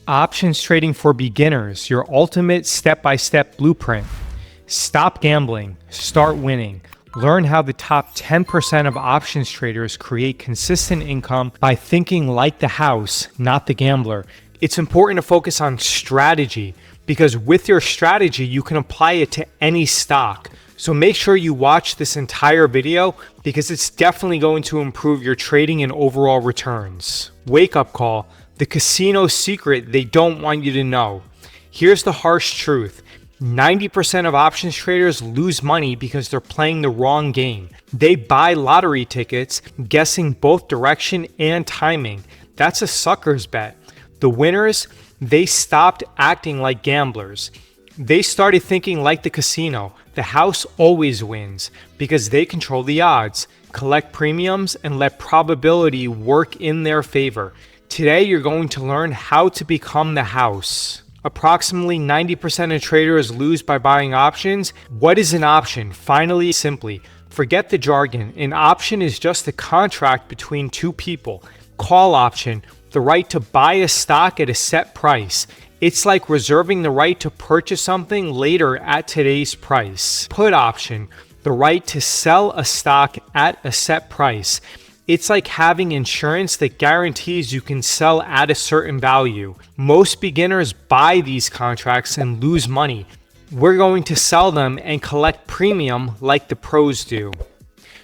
Options trading for beginners, your ultimate step-by-step blueprint. Stop gambling, start winning. Learn how the top 10% of options traders create consistent income by thinking like the house, not the gambler. It's important to focus on strategy because with your strategy, you can apply it to any stock. So make sure you watch this entire video because it's definitely going to improve your trading and overall returns. Wake up call. The casino secret they don't want you to know. Here's the harsh truth. 90% of options traders lose money because they're playing the wrong game. They buy lottery tickets, guessing both direction and timing. That's a sucker's bet. The winners, they stopped acting like gamblers. They started thinking like the casino. The house always wins because they control the odds, collect premiums, and let probability work in their favor. Today, you're going to learn how to become the house. Approximately 90% of traders lose by buying options. What is an option? Finally, simply, forget the jargon. An option is just a contract between two people. Call option, the right to buy a stock at a set price. It's like reserving the right to purchase something later at today's price. Put option, the right to sell a stock at a set price. It's like having insurance that guarantees you can sell at a certain value. Most beginners buy these contracts and lose money. We're going to sell them and collect premium like the pros do.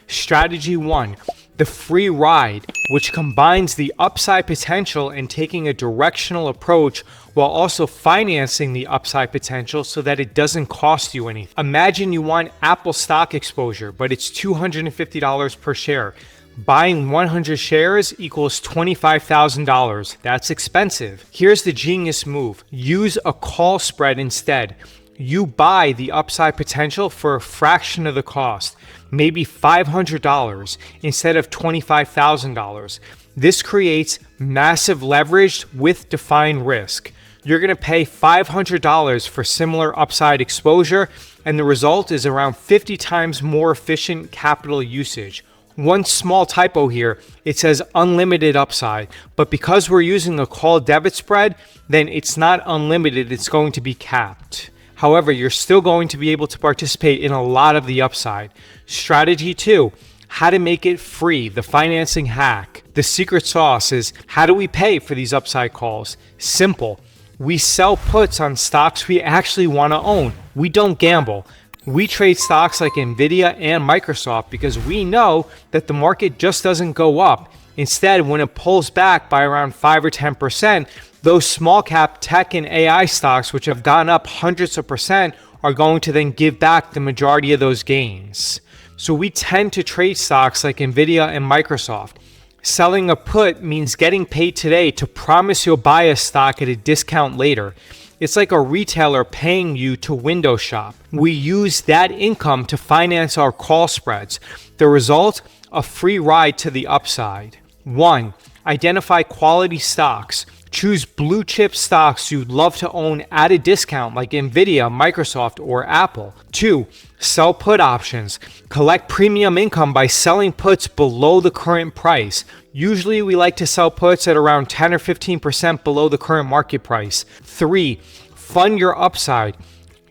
Strategy 1, the free ride, which combines the upside potential and taking a directional approach while also financing the upside potential so that it doesn't cost you anything. Imagine you want Apple stock exposure, but it's $250 per share. Buying 100 shares equals $25,000. That's expensive. Here's the genius move. Use a call spread instead. You buy the upside potential for a fraction of the cost, maybe $500 instead of $25,000. This creates massive leverage with defined risk. You're going to pay $500 for similar upside exposure, and the result is around 50 times more efficient capital usage. One small typo here, it says unlimited upside, but because we're using a call debit spread, then it's not unlimited, it's going to be capped. However, you're still going to be able to participate in a lot of the upside. Strategy 2, how to make it free, the financing hack. The secret sauce is, how do we pay for these upside calls? Simple. We sell puts on stocks we actually want to own. We don't gamble. We trade stocks like Nvidia and Microsoft because we know that the market just doesn't go up. Instead, when it pulls back by around 5 or 10%, those small cap tech and AI stocks, which have gone up hundreds of percent, are going to then give back the majority of those gains. So we tend to trade stocks like Nvidia and Microsoft. Selling a put means getting paid today to promise you'll buy a stock at a discount later. It's like a retailer paying you to window shop. We use that income to finance our call spreads. The result, a free ride to the upside. 1. Identify quality stocks. Choose blue chip stocks you'd love to own at a discount like Nvidia, Microsoft, or Apple. 2. Sell put options. Collect premium income by selling puts below the current price. Usually we like to sell puts at around 10 or 15% below the current market price. 3. Fund your upside.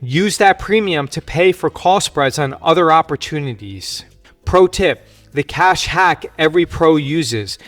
Use that premium to pay for call spreads on other opportunities. Pro tip, the cash hack every pro uses.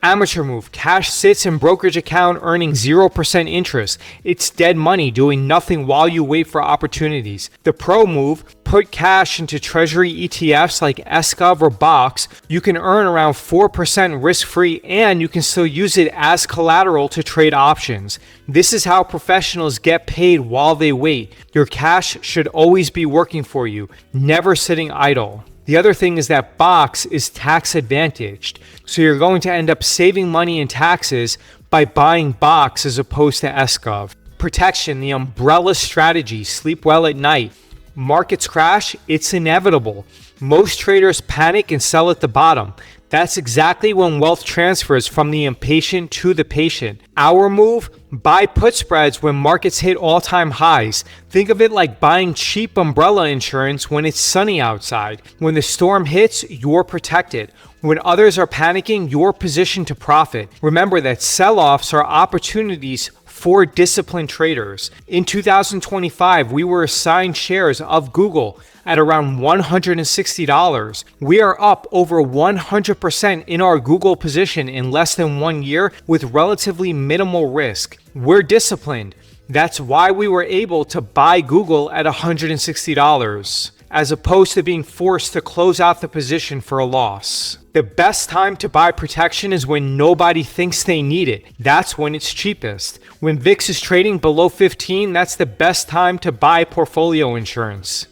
Amateur move, cash sits in brokerage account earning 0% interest. It's dead money doing nothing while you wait for opportunities. The pro move, put cash into Treasury ETFs like SGOV or BOXX. You can earn around 4% risk-free and you can still use it as collateral to trade options. This is how professionals get paid while they wait. Your cash should always be working for you, never sitting idle. The other thing is that BOXX is tax advantaged, so you're going to end up saving money in taxes by buying BOXX as opposed to SGOV. Protection, the umbrella strategy, sleep well at night. Markets crash, it's inevitable. Most traders panic and sell at the bottom. That's exactly when wealth transfers from the impatient to the patient. Our move, buy put spreads when markets hit all-time highs. Think of it like buying cheap umbrella insurance when it's sunny outside. When the storm hits, you're protected. When others are panicking, you're positioned to profit. Remember that sell-offs are opportunities for disciplined traders. In 2025, we were assigned shares of Google at around $160. We are up over 100% in our Google position in less than 1 year with relatively minimal risk. We're disciplined. That's why we were able to buy Google at $160, as opposed to being forced to close out the position for a loss. The best time to buy protection is when nobody thinks they need it. That's when it's cheapest. When VIX is trading below 15, that's the best time to buy portfolio insurance.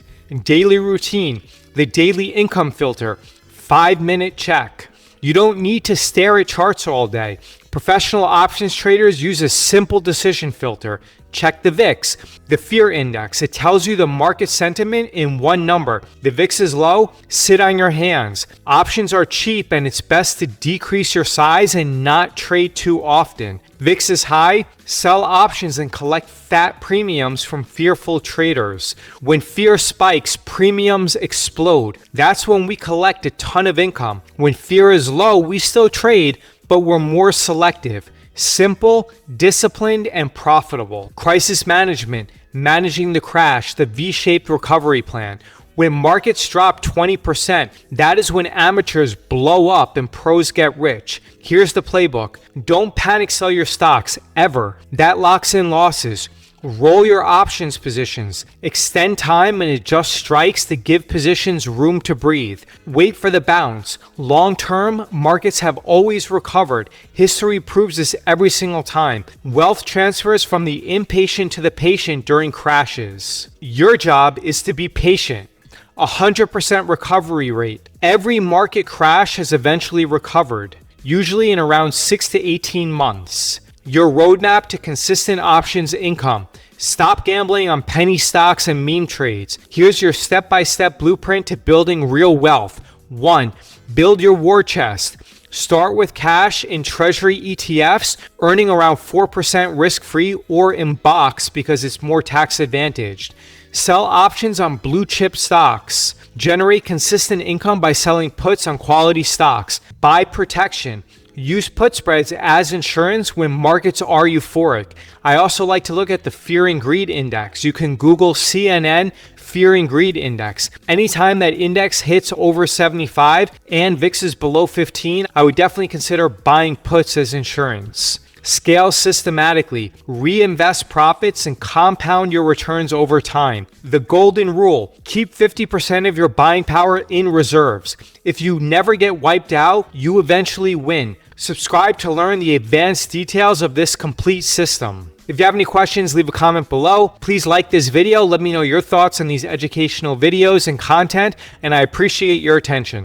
Daily routine, the daily income filter, 5-minute check. You don't need to stare at charts all day. Professional options traders use a simple decision filter. Check the VIX, the fear index. It tells you the market sentiment in one number. The VIX is low, sit on your hands. Options are cheap and it's best to decrease your size and not trade too often. VIX is high, sell options and collect fat premiums from fearful traders. When fear spikes, premiums explode. That's when we collect a ton of income. When fear is low, we still trade, but we're more selective. Simple, disciplined, and profitable. Crisis management, managing the crash, the V-shaped recovery plan. When markets drop 20%, that is when amateurs blow up and pros get rich. Here's the playbook. Don't panic sell your stocks, ever. That locks in losses. Roll your options positions. Extend time and adjust strikes to give positions room to breathe. Wait for the bounce. Long term, markets have always recovered. History proves this every single time. Wealth transfers from the impatient to the patient during crashes. Your job is to be patient. 100% recovery rate. Every market crash has eventually recovered, usually in around 6 to 18 months. Your roadmap to consistent options income. Stop gambling on penny stocks and meme trades. Here's your step-by-step blueprint to building real wealth. 1. Build your war chest. Start with cash in Treasury ETFs, earning around 4% risk-free, or in BOXX because it's more tax-advantaged. Sell options on blue-chip stocks. Generate consistent income by selling puts on quality stocks. Buy protection. Use put spreads as insurance when markets are euphoric. I also like to look at the Fear and Greed Index. You can Google CNN Fear and Greed Index. Anytime that index hits over 75 and VIX is below 15, I would definitely consider buying puts as insurance. Scale systematically, reinvest profits, and compound your returns over time. The golden rule: keep 50% of your buying power in reserves. If you never get wiped out, you eventually win. Subscribe to learn the advanced details of this complete system. If you have any questions, leave a comment below. Please like this video. Let me know your thoughts on these educational videos and content, and I appreciate your attention.